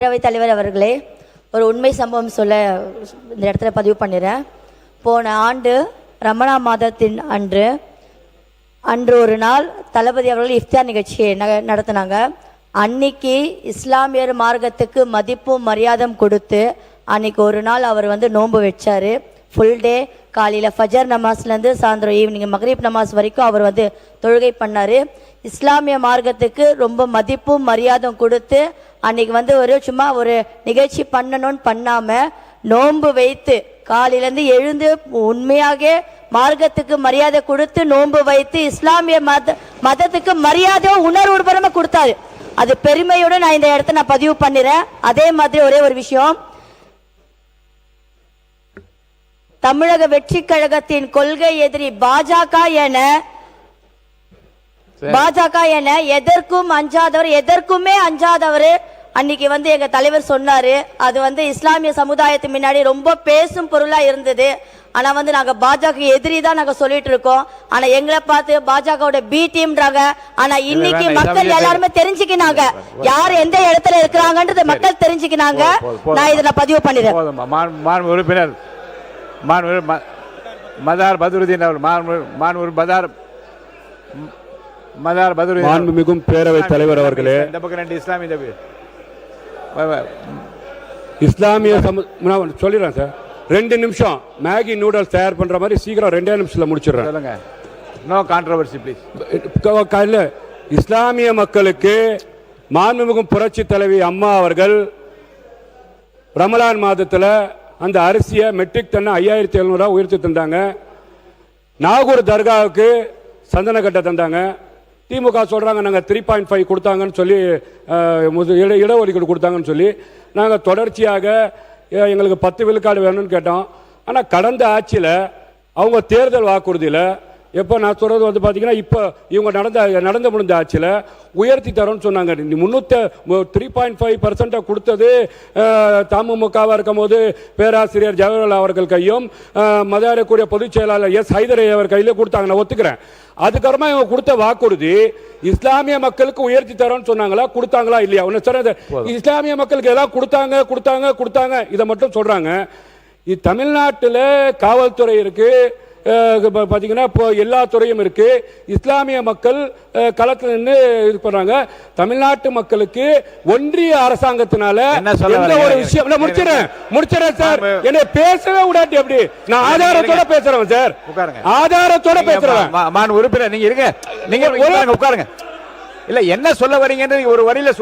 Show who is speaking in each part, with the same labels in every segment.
Speaker 1: பேரவைத் தலைவர் அவர்களே, ஒரு உண்மை சம்பவம் சொல்ல இந்த இடத்துல பதிவு பண்ணிடுறேன். போன ஆண்டு ரமணா மாதத்தின் அன்று ஒரு நாள் தளபதி அவர்கள் இஃப்தார் நிகழ்ச்சியை நடத்தினாங்க. அன்னைக்கு இஸ்லாமியர் மார்க்கத்துக்கு மதிப்பும் மரியாதையும் கொடுத்து அன்னைக்கு ஒரு நாள் அவர் நோன்பு வச்சார். ஃபுல் டே காலையில் ஃபஜர் நமாஸ்லேருந்து சாயந்தரம் ஈவினிங் மக்ரிப் நமாஸ் வரைக்கும் அவர் தொழுகை பண்ணார். இஸ்லாமிய மார்க்கத்துக்கு ரொம்ப மதிப்பும் மரியாதை கொடுத்து அன்னைக்கு சும்மா ஒரு நிகழ்ச்சி பண்ணணும்னு பண்ணாமல் நோன்பு வைத்து காலையிலேருந்து எழுந்து உண்மையாக மார்க்கத்துக்கு மரியாதை கொடுத்து நோன்பு வைத்து இஸ்லாமிய மதத்துக்கு மரியாதை உணர்வுபரமாக கொடுத்தாரு. அது பெருமையோடு நான் இந்த இடத்த நான் பதிவு பண்ணிடுறேன். அதே மாதிரி ஒரே ஒரு விஷயம், தமிழக வெற்றி கழகத்தின் கொள்கை எதிரி பாஜக என எதற்கும் அஞ்சாதவர், எதற்குமே அஞ்சாதவர் அன்னைக்கு எங்க தலைவர் சொன்னாரு. அது இஸ்லாமிய சமுதாயத்து முன்னாடி ரொம்ப பேசும் பொருளா இருந்தது. ஆனா நாங்க பாஜக எதிரி தான் நாங்க சொல்லிட்டு இருக்கோம். ஆனா எங்களை பார்த்து பாஜகவோட பி டீம்ன்றாங்க. ஆனா இன்னைக்கு மக்கள் எல்லாருமே தெரிஞ்சுக்கினாங்க யார் எந்த இடத்துல இருக்கிறாங்கன்றது மக்கள் தெரிஞ்சுக்கினாங்க. நான் இதை பதிவு பண்ணிடுறேன்.
Speaker 2: உறுப்பினர் மதார் பத்ருதீன்
Speaker 3: மாண்புமிகும் பேரவைத் தலைவர் அவர்களே, இஸ்லாமிய சொல்லிடுறேன் சார். 2 நிமிஷம் மேகி நூடல்ஸ் தயார் பண்ற மாதிரி சீக்கிரம் 2 நிமிஷத்துல முடிச்சிடுறேன்.
Speaker 2: No controversy please.
Speaker 3: இஸ்லாமிய மக்களுக்கு மாண்புமிகும் புரட்சி தலைவி அம்மா அவர்கள் ரமலான் மாதத்துல அந்த அரிசியை மெட்ரிக் டன் 5700 உயர்த்தி தந்தாங்க. நாகூர் தர்காவுக்கு சந்தன கட்டை தந்தாங்க. திமுக சொல்றாங்க நாங்கள் 3.5 கொடுத்தாங்கன்னு சொல்லி இடஒதுக்கீடு கொடுத்தாங்கன்னு சொல்லி நாங்கள் தொடர்ச்சியாக எங்களுக்கு 10 விழுக்காடு வேணும்னு கேட்டோம். ஆனால் கடந்த ஆட்சியில் அவங்க தேர்தல் வாக்குறுதியில் எப்போ நான் சொல்றது பார்த்தீங்கன்னா இப்போ இவங்க நடந்த முடிந்த ஆட்சியில் உயர்த்தி தரோம்னு சொன்னாங்க. 3.5% கொடுத்தது தமுமுகவாக இருக்கும் போது பேராசிரியர் ஜவஹர்லால் அவர்கள் கையும் மதியாரக்கூடிய பொதுச் செயலாளர் எஸ் ஹைதரை அவர் கையில கொடுத்தாங்க, நான் ஒத்துக்கிறேன். அதுக்கப்புறமா இவங்க கொடுத்த வாக்குறுதி இஸ்லாமிய மக்களுக்கு உயர்த்தி தரோம்னு சொன்னாங்களா, கொடுத்தாங்களா இல்லையா? ஒன்னு சொல்றது, இஸ்லாமிய மக்களுக்கு எல்லாம் கொடுத்தாங்க இதை மட்டும் சொல்றாங்க. தமிழ்நாட்டில் காவல்துறை இருக்கு, பாத்தீங்கன்னா இப்போ எல்லா துறையும் இருக்கு. இஸ்லாமிய மக்கள் களத்தில் நின்று இது பண்றாங்க. தமிழ்நாட்டு மக்களுக்கு ஒன்றிய அரசாங்கத்தினால எந்த ஒரு விஷயம் முடிச்சிடறேன் சார். என்ன பேசவே விடாட்டி அப்படி நான் ஆதாரத்தோட பேசுறேன் சார். ஆதாரத்தோட பேசுறேன்.
Speaker 2: மான் உறுப்பினர் நீங்க இருங்க, நீங்க உட்காருங்க. இல்ல என்ன சொல்ல வரீங்கன்னு ஒரு வரியில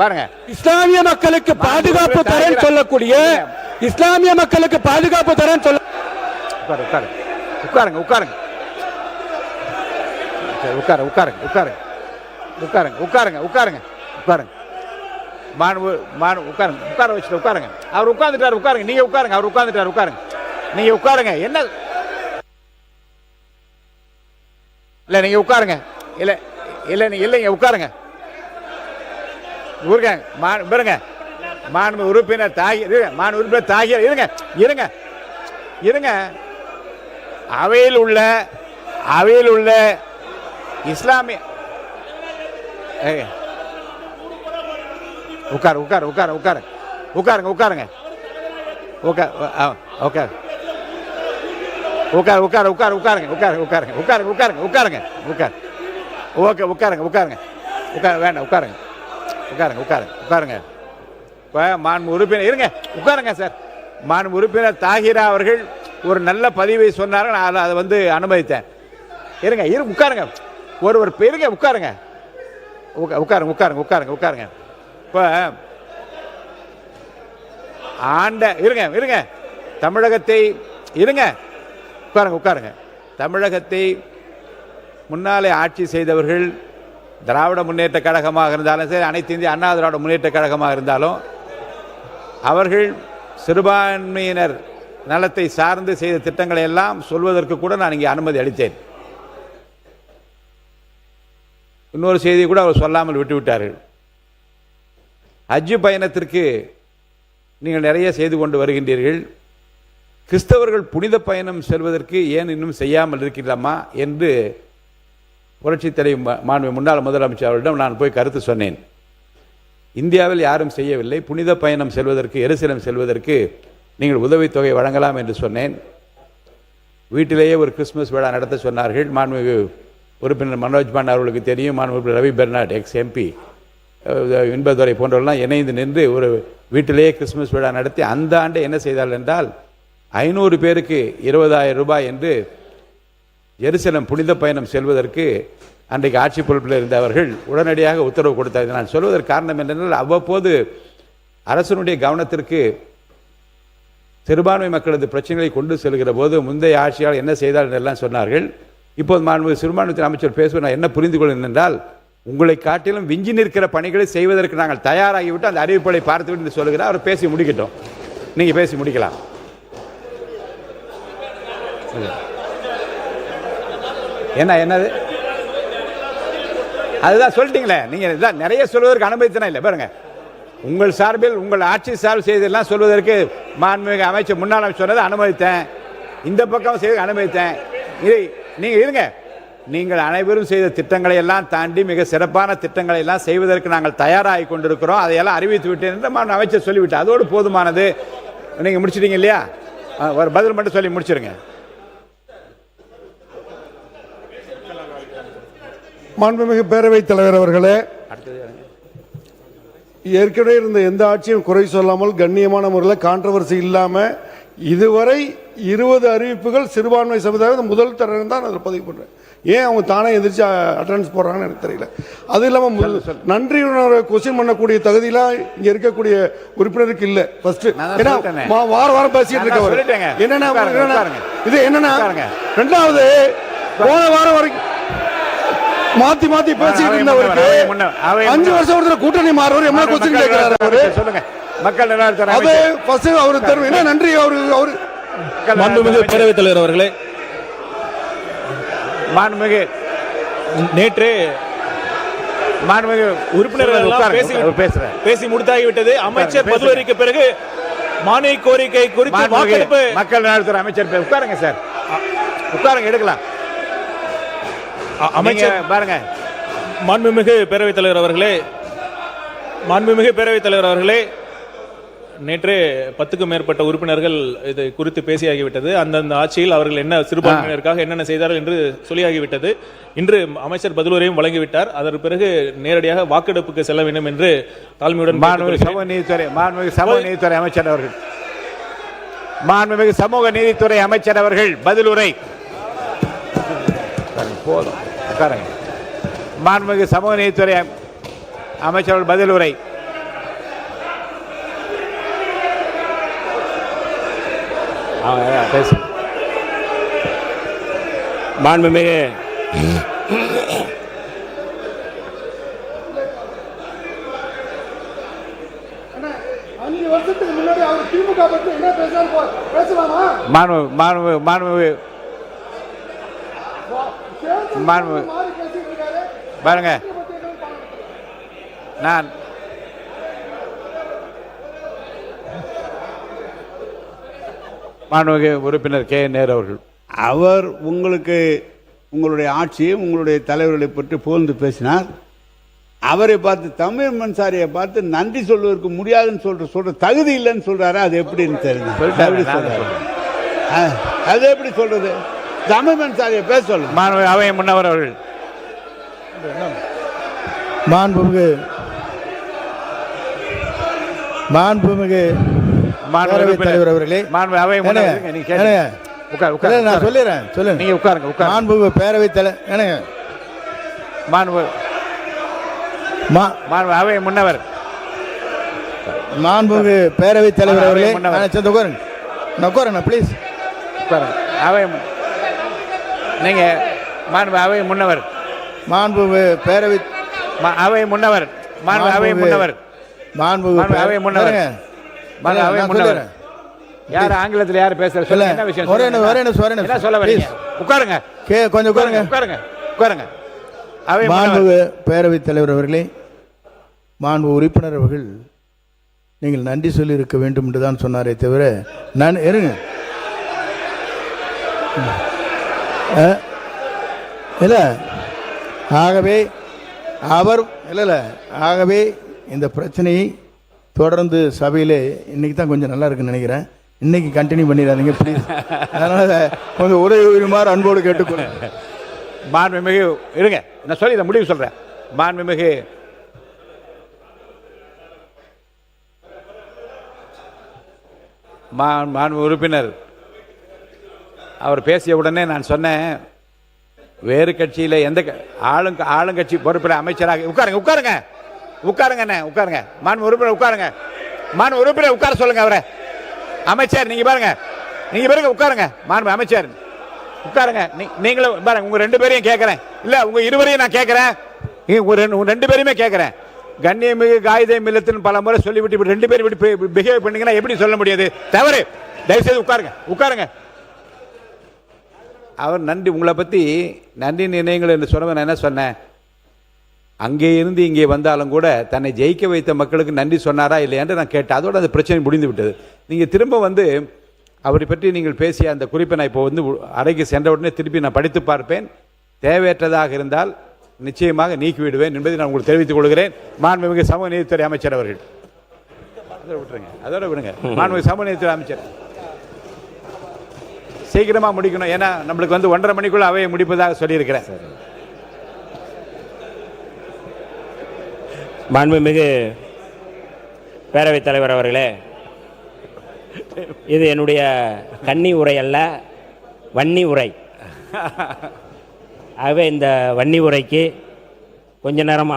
Speaker 2: பாருங்க.
Speaker 3: இஸ்லாமிய மக்களுக்கு பாதுகாப்பு தரேன்னு சொல்லக்கூடிய, இஸ்லாமிய மக்களுக்கு பாதுகாப்பு தரேன்னு சொல்ல
Speaker 2: உட்காருங்க உட்கார வச்சுட்டு உட்காருங்க. அவர் உட்கார்ந்துட்டாரு, உட்காருங்க. நீங்க உட்காருங்க, அவர் உட்கார்ந்துட்டாரு, உட்காருங்க. நீங்க உட்காருங்க. என்ன இல்ல நீங்க உட்காருங்க. இல்லைங்க உட்காருங்க. பாருங்க மாண்பு உறுப்பினர் தாகிர் இருங்க. அவையில் உள்ள இஸ்லாமிய உட்காருங்க. மாண்பு உறுப்பினர் இருங்க, உட்காருங்க சார். மாண்பு உறுப்பினர் தாகிரா அவர்கள் ஒரு நல்ல பதிவை சொன்னார்கள், நான் அதை அனுமதித்தேன். இருங்க உட்காருங்க. ஒருவர் பெருங்க உட்காருங்க. இப்ப இருங்க தமிழகத்தை உட்காருங்க. தமிழகத்தை முன்னாலே ஆட்சி செய்தவர்கள் திராவிட முன்னேற்ற கழகமாக இருந்தாலும் சரி, அனைத்து இந்திய அண்ணா திராவிட முன்னேற்ற கழகமாக இருந்தாலும் அவர்கள் சிறுபான்மையினர் நலத்தை சார்ந்து செய்த திட்டங்களை எல்லாம் சொல்வதற்கு கூட நான் இங்கே அனுமதி அளித்தேன். இன்னொரு செய்தியை கூட அவர் சொல்லாமல் விட்டுவிட்டார்கள். ஹஜ் பயணத்திற்கு நீங்கள் நிறைய செய்து கொண்டு வருகின்றீர்கள். கிறிஸ்தவர்கள் புனித பயணம் செல்வதற்கு ஏன் இன்னும் செய்யாமல் இருக்கிறாமா என்று புரட்சித் தலைவர் முன்னாள் முதலமைச்சர் அவரிடம் நான் போய் கருத்து சொன்னேன். இந்தியாவில் யாரும் செய்யவில்லை. புனித பயணம் செல்வதற்கு, எருசலேம் செல்வதற்கு நீங்கள் உதவித்தொகை வழங்கலாம் என்று சொன்னேன். வீட்டிலேயே ஒரு கிறிஸ்துமஸ் விழா நடத்த சொன்னார்கள். மாண்புமிகு உறுப்பினர் மனோஜ் பாண்டா அவர்களுக்கு தெரியும். மாண்புமிகு ரவி பெர்னாட் எக்ஸ் எம்பி, இன்பதுரை போன்றவர்கள்லாம் இணைந்து நின்று ஒரு வீட்டிலேயே கிறிஸ்துமஸ் விழா நடத்தி அந்த ஆண்டு என்ன செய்தார்கள் என்றால் 500 பேருக்கு 20,000 ரூபாய் என்று எருசலேம் புனித பயணம் செல்வதற்கு அன்றைக்கு ஆட்சி பொறுப்பில் இருந்தவர்கள் உடனடியாக உத்தரவு கொடுத்தார்கள். நான் சொல்வதற்கு காரணம் என்னென்றால் அவ்வப்போது அரசனுடைய கவனத்திற்கு சிறுபான்மை மக்களது பிரச்சனைகளை கொண்டு செல்கிற போது முந்தைய ஆட்சியால் என்ன செய்தார் என்றெல்லாம் சொன்னார்கள். இப்போது மாண்புமிகு சிறுபான்மைத்துறை அமைச்சர் பேசுவது நான் என்ன புரிந்து கொள்கிறேன் என்றால், உங்களை காட்டிலும் விஞ்சி நிற்கிற பணிகளை செய்வதற்கு நாங்கள் தயாராகிவிட்டு அந்த அறிவிப்புகளை பார்த்துவிட்டு சொல்லுகிறார். அவர் பேசி முடிக்கட்டும், நீங்கள் பேசி முடிக்கலாம். என்னது அதுதான் சொல்லிட்டீங்களே, நீங்கள் நிறைய சொல்வதற்கு அனுமதித்தனா இல்லை. பாருங்க, உங்கள் சார்பில் உங்கள் ஆட்சி சார்பில் செய்தெல்லாம் சொல்வதற்கு மாண்புமிகு அமைச்சர் முன்னாள் சொன்னதை அனுமதித்தேன், இந்த பக்கம் செய்து அனுமதித்தேன். இதை நீங்கள் இருங்க, நீங்கள் அனைவரும் செய்த திட்டங்களை எல்லாம் தாண்டி மிக சிறப்பான திட்டங்களை எல்லாம் செய்வதற்கு நாங்கள் தயாராகி கொண்டிருக்கிறோம், அதையெல்லாம் அறிவித்து விட்டேன் என்று அமைச்சர் சொல்லிவிட்டு அதோடு போதுமானது. நீங்கள் முடிச்சிட்டீங்க இல்லையா? ஒரு பதில் மட்டும் சொல்லி முடிச்சிருங்க.
Speaker 4: மாண்புமிகு பேரவைத் தலைவர் அவர்களே, ஏற்கனவே இருந்த எந்த ஆட்சியும் குறை சொல்லாமல் கண்ணியமான முறையில் கான்ட்ரவர்சி இல்லாமல் இதுவரை 20 அறிவிப்புகள் சிறுபான்மை சமுதாயம் முதல் தரம் தான் அதில் பதிவு பண்ணுறேன். ஏன் அவங்க தானே எதிர்த்து அட்டண்டன்ஸ் போடுறாங்கன்னு எனக்கு தெரியல. அது இல்லாமல் நன்றி கொஸ்டின் பண்ணக்கூடிய தகுதியெல்லாம் இங்கே இருக்கக்கூடிய உறுப்பினருக்கு இல்லை. ஃபர்ஸ்ட் ஏன்னா வாரம் பேசிட்டு இருக்கவர் என்னென்ன இது என்னன்னா, ரெண்டாவது போன வாரம் வரைக்கும் மாத்தி பேசிட்டு இருந்தவருக்கு 5 வருஷம் ஒருத்தர் கூட்டணி மாறுவர் என்ன கொஸ்டின் கேட்கிறாரு அவரு. சொல்லுங்க, மக்கள் அது ஃபர்ஸ்ட் அவரு தரும் என்ன நன்றி. அவரு
Speaker 5: மாண்புமிகு பேரவைத் தலைவர் அவர்களே,
Speaker 2: மாண்புமிகு
Speaker 5: நேற்று
Speaker 2: மாண்புமிகு
Speaker 5: உறுப்பினர்கள் பேசி முடித்தாகிவிட்டது. அமைச்சர் பதிலுரைக்கு பிறகு மானிய கோரிக்கை குறித்து வாக்கெடுப்பு.
Speaker 2: மக்கள் நலத்துறை அமைச்சர் உட்காருங்க சார், உட்காருங்க, எடுக்கலாம்.
Speaker 5: அமைச்சர்
Speaker 2: பாருங்க.
Speaker 5: மாண்புமிகு பேரவைத் தலைவர் அவர்களே, நேற்று 10க்கும் மேற்பட்ட உறுப்பினர்கள் இதை குறித்து பேசியாகிவிட்டது. அந்தந்த ஆட்சியில் அவர்கள் என்ன சிறுபான்மையினருக்காக என்னென்ன செய்தார்கள் என்று சொல்லியாகிவிட்டது. இன்று அமைச்சர் பதிலுரையும் வழங்கிவிட்டார். அதற்கு பிறகு நேரடியாக வாக்கெடுப்புக்கு செல்ல வேண்டும் என்று தாழ்மையுடன்
Speaker 2: மாண்புமிகு சமூக நீதித்துறை அமைச்சர் அவர்கள் பதிலுரை. போதும், உட்காருங்க. மாண்புமிகு சமூக நீதித்துறை அமைச்சர் பதிலுரை.
Speaker 5: மாண்புமிகு
Speaker 2: பாருங்க, நான் மாண்புமிகு உறுப்பினர் கே நேரு அவர்கள்,
Speaker 6: அவர் உங்களுடைய ஆட்சியை உங்களுடைய தலைவர்களை பற்றி புகழ்ந்து பேசினார். அவரை பார்த்து தமிழ் மன்சாரியை பார்த்து நன்றி சொல்வதற்கு முடியாதுன்னு சொல்ற தகுதி இல்லைன்னு சொல்றாரு. அது எப்படின்னு தெரியும்? அது எப்படி சொல்றது? தமிழ் மன்சாரியை பேச சொல்லுங்க.
Speaker 2: மாண்புமிகு அவை முன்னவர் அவர்கள்.
Speaker 7: மாண்புமிகு தலைவர் அவர்களே, நான் சொல்லிடுறேன், சொல்லுங்க.
Speaker 2: நீங்க உட்காருங்க.
Speaker 7: மாண்புமிகு பேரவைத் தலைவர்,
Speaker 2: அவை முன்னவர்,
Speaker 7: மாண்புமிகு பேரவைத் தலைவர் அவர்களே, உட்காருங்க ப்ளீஸ்.
Speaker 2: அவை நீங்க மாண்பு அவை முன்னவர்,
Speaker 7: மாண்புமிகு பேரவை
Speaker 2: அவை முன்னவர், மாண்பு அவை முன்னவர்,
Speaker 7: மாண்புமிகு
Speaker 2: அவை முன்னவர், அவை முன்னவர். யார் ஆங்கிலத்தில் யார் பேசுற சொல்லுங்க. என்ன விஷயம்? என்ன சொல்ல வரீங்க? உட்காருங்க,
Speaker 7: கொஞ்சம் உட்காருங்க. மாண்புமிகு பேரவைத் தலைவர் அவர்களே, மாண்பு உறுப்பினர் அவர்கள் நீங்கள் நன்றி சொல்லி இருக்க வேண்டும் என்று தான் சொன்னாரே தவிர நான் இருங்க இல்லை. ஆகவே அவர் இல்லை, ஆகவே இந்த பிரச்சனையை தொடர்ந்து சபையிலே இன்னைக்கு தான் கொஞ்சம் நல்லா இருக்குன்னு நினைக்கிறேன். இன்னைக்கு கண்டினியூ பண்ணிடாதீங்க ப்ளீஸ். அதனால கொஞ்சம் உதவி உரிமாறு அன்போடு கேட்டுக்கொள்ளுங்க.
Speaker 2: மாண்புமிகு இருங்க, நான் சொல்லி இதை முடிவு சொல்றேன். மாண்புமிகு மாண்பு உறுப்பினர் அவர் பேசிய உடனே நான் சொன்னேன், வேறு கட்சியில் எந்த ஆளுங்கட்சி பொறுப்பில் அமைச்சராக உட்காருங்க உட்காருங்க உட்காருங்க உட்காருங்க மாண்பு உறுப்பினர் உட்காருங்க. மாண்பு உறுப்பினர் உட்கார சொல்லுங்க அவரை. அமைச்சர் நீங்க பாருங்க, நீங்க பாருங்க உட்காருங்க. மாண்பு அமைச்சர் உட்காருங்க. நீங்களும் பாருங்க, உங்க ரெண்டு பேரையும் கேட்கிறேன். இல்ல உங்க இருவரையும் நான் கேட்கிறேன், உங்க ரெண்டு பேருமே கேட்கிறேன். கண்ணியமிகு காயிதே மில்லத்தின் பல முறை சொல்லிவிட்டு இப்படி ரெண்டு பேரும் இப்படி பிஹேவ் பண்ணீங்கன்னா எப்படி சொல்ல முடியாது? தவறு. தயவுசெய்து உட்காருங்க உட்காருங்க. அவர் நன்றி, உங்களை பற்றி நன்றி நினைவுகள் என்று சொன்னவன் என்ன சொன்னேன், அங்கே இருந்து இங்கே வந்தாலும் கூட தன்னை ஜெயிக்க வைத்த மக்களுக்கு நன்றி சொன்னாரா இல்லையா என்று நான் கேட்டேன். அதோடு அந்த பிரச்சனை முடிந்து விட்டது. நீங்கள் திரும்ப வந்து அவரை பற்றி நீங்கள் பேசிய அந்த குறிப்பை நான் இப்போ வந்து அறைக்கு சென்ற உடனே திருப்பி நான் படித்து பார்ப்பேன். தேவையற்றதாக இருந்தால் நிச்சயமாக நீக்கிவிடுவேன் என்பதை நான் உங்களுக்கு தெரிவித்துக் கொள்கிறேன். மாண்புமிகு சமூக நீதித்துறை அமைச்சர் அவர்கள் அதோட விட்டுருங்க, அதோட விடுங்க. மாண்புமிகு சமூக நீதித்துறை அமைச்சர் சீக்கிரமா முடிக்கணும், ஏன்னா நம்மளுக்கு வந்து 1:30 மணிக்குள்ள அவையை முடிப்பதாக சொல்லியிருக்கிறேன்.
Speaker 8: மாண்புமிகு பேரவைத் தலைவர் அவர்களே, இது என்னுடைய கன்னி உரை அல்ல, வன்னி உரை. ஆகவே இந்த வன்னி உரைக்கு கொஞ்ச நேரம்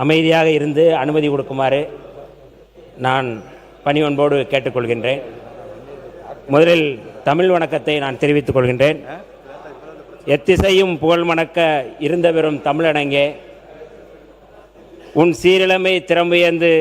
Speaker 8: அமைதியாக இருந்து அனுமதி கொடுக்குமாறு நான் பணிவன்போடு கேட்டுக்கொள்கின்றேன். முதலில் தமிழ் வணக்கத்தை நான் தெரிவித்துக் கொள்கின்றேன். எத்திசையும் புகழ் மணக்க இருந்த பெறும் தமிழனங்கே, உன் சீரிழமை திறம்புயர்ந்து